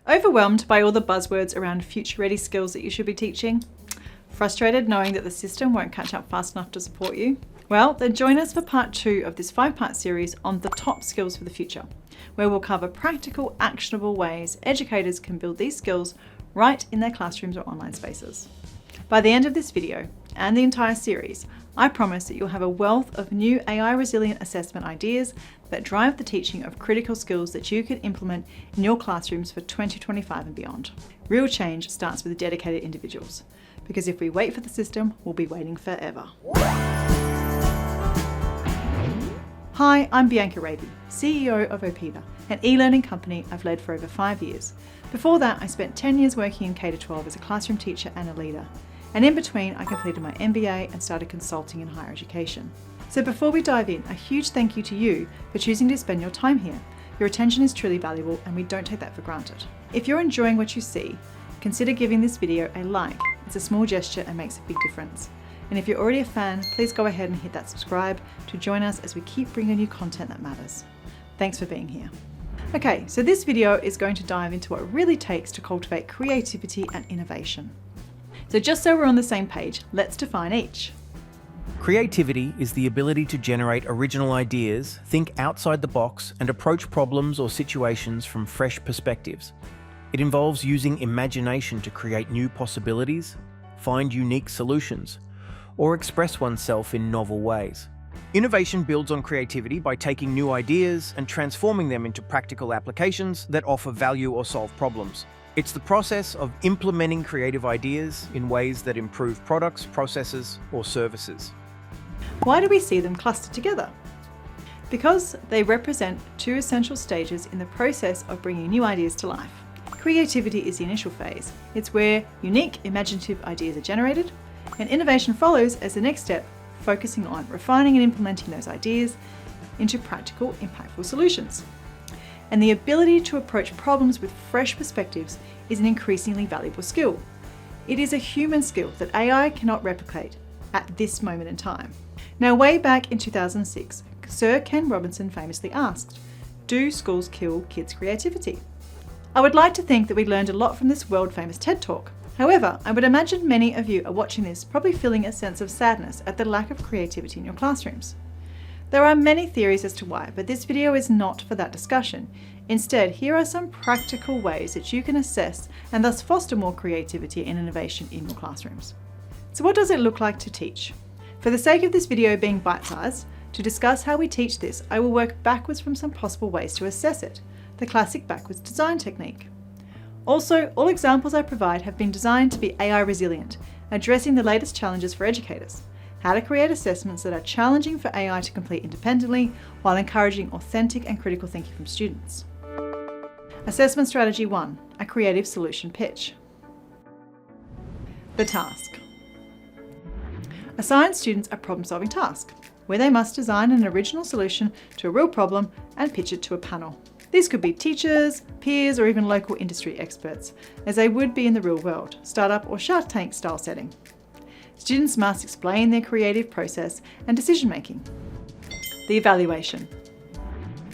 Overwhelmed by all the buzzwords around future-ready skills that you should be teaching? Frustrated knowing that the system won't catch up fast enough to support you? Well, then join us for part 2 of this 5-part series on the top skills for the future, where we'll cover practical, actionable ways educators can build these skills right in their classrooms or online spaces. By the end of this video, and the entire series, I promise that you'll have a wealth of new AI-resilient assessment ideas that drive the teaching of critical skills that you can implement in your classrooms for 2025 and beyond. Real change starts with dedicated individuals, because if we wait for the system, we'll be waiting forever. Hi, I'm Bianca Raby, CEO of Opeva, an e-learning company I've led for over 5 years. Before that, I spent 10 years working in K-12 as a classroom teacher and a leader. And in between, I completed my MBA and started consulting in higher education. So before we dive in, a huge thank you to you for choosing to spend your time here. Your attention is truly valuable and we don't take that for granted. If you're enjoying what you see, consider giving this video a like. It's a small gesture and makes a big difference. And if you're already a fan, please go ahead and hit that subscribe to join us as we keep bringing you content that matters. Thanks for being here. Okay, so this video is going to dive into what it really takes to cultivate creativity and innovation. So just so we're on the same page, let's define each. Creativity is the ability to generate original ideas, think outside the box, and approach problems or situations from fresh perspectives. It involves using imagination to create new possibilities, find unique solutions, or express oneself in novel ways. Innovation builds on creativity by taking new ideas and transforming them into practical applications that offer value or solve problems. It's the process of implementing creative ideas in ways that improve products, processes, or services. Why do we see them clustered together? Because they represent 2 essential stages in the process of bringing new ideas to life. Creativity is the initial phase. It's where unique, imaginative ideas are generated, and innovation follows as the next step, focusing on refining and implementing those ideas into practical, impactful solutions. And the ability to approach problems with fresh perspectives is an increasingly valuable skill. It is a human skill that AI cannot replicate at this moment in time. Now, way back in 2006, Sir Ken Robinson famously asked, "Do schools kill kids' creativity?" I would like to think that we learned a lot from this world-famous TED Talk. However, I would imagine many of you are watching this probably feeling a sense of sadness at the lack of creativity in your classrooms. There are many theories as to why, but this video is not for that discussion. Instead, here are some practical ways that you can assess and thus foster more creativity and innovation in your classrooms. So what does it look like to teach? For the sake of this video being bite-sized, to discuss how we teach this, I will work backwards from some possible ways to assess it, the classic backwards design technique. Also, all examples I provide have been designed to be AI resilient, addressing the latest challenges for educators. How to create assessments that are challenging for AI to complete independently while encouraging authentic and critical thinking from students. Assessment strategy 1, a creative solution pitch. The task. Assign students a problem-solving task, where they must design an original solution to a real problem and pitch it to a panel. These could be teachers, peers, or even local industry experts, as they would be in the real world, startup or Shark Tank style setting. Students must explain their creative process and decision-making. The evaluation.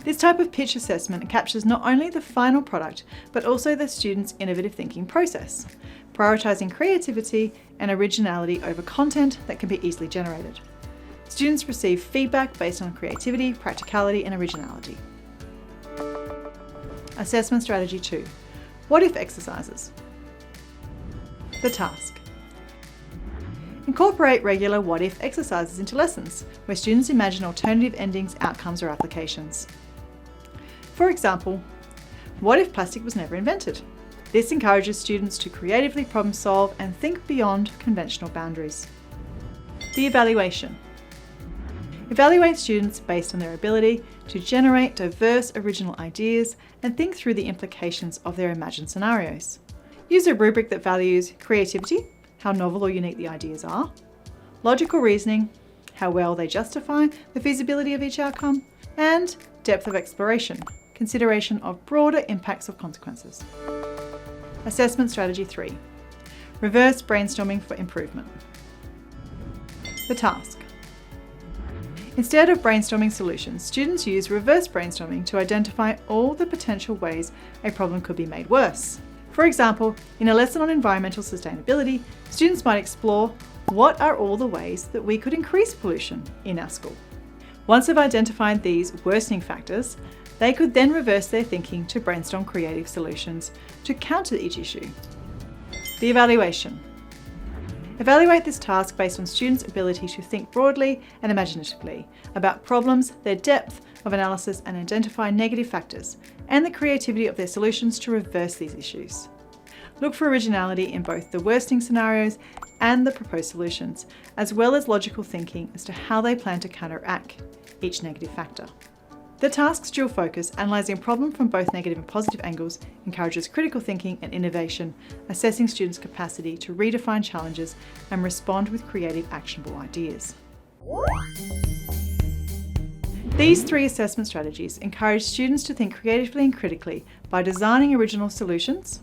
This type of pitch assessment captures not only the final product, but also the student's innovative thinking process, prioritizing creativity and originality over content that can be easily generated. Students receive feedback based on creativity, practicality, and originality. Assessment strategy 2, what-if exercises. The task. Incorporate regular what-if exercises into lessons, where students imagine alternative endings, outcomes, or applications. For example, what if plastic was never invented? This encourages students to creatively problem solve and think beyond conventional boundaries. The evaluation. Evaluate students based on their ability to generate diverse original ideas and think through the implications of their imagined scenarios. Use a rubric that values creativity, how novel or unique the ideas are, logical reasoning, how well they justify the feasibility of each outcome, and depth of exploration, consideration of broader impacts of consequences. Assessment strategy 3, reverse brainstorming for improvement. The task. Instead of brainstorming solutions, students use reverse brainstorming to identify all the potential ways a problem could be made worse. For example, in a lesson on environmental sustainability, students might explore what are all the ways that we could increase pollution in our school. Once they've identified these worsening factors, they could then reverse their thinking to brainstorm creative solutions to counter each issue. The evaluation. Evaluate this task based on students' ability to think broadly and imaginatively about problems, their depth of analysis, and identify negative factors, and the creativity of their solutions to reverse these issues. Look for originality in both the worsening scenarios and the proposed solutions, as well as logical thinking as to how they plan to counteract each negative factor. The task's dual focus, analysing a problem from both negative and positive angles, encourages critical thinking and innovation, assessing students' capacity to redefine challenges and respond with creative, actionable ideas. These 3 assessment strategies encourage students to think creatively and critically by designing original solutions,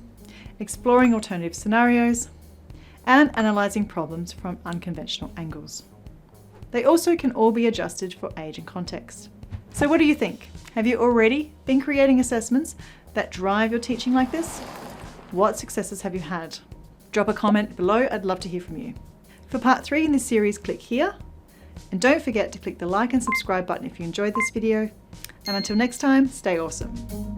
exploring alternative scenarios, and analysing problems from unconventional angles. They also can all be adjusted for age and context. So what do you think? Have you already been creating assessments that drive your teaching like this? What successes have you had? Drop a comment below, I'd love to hear from you. For part 3 in this series, click here. And don't forget to click the like and subscribe button if you enjoyed this video. And until next time, stay awesome.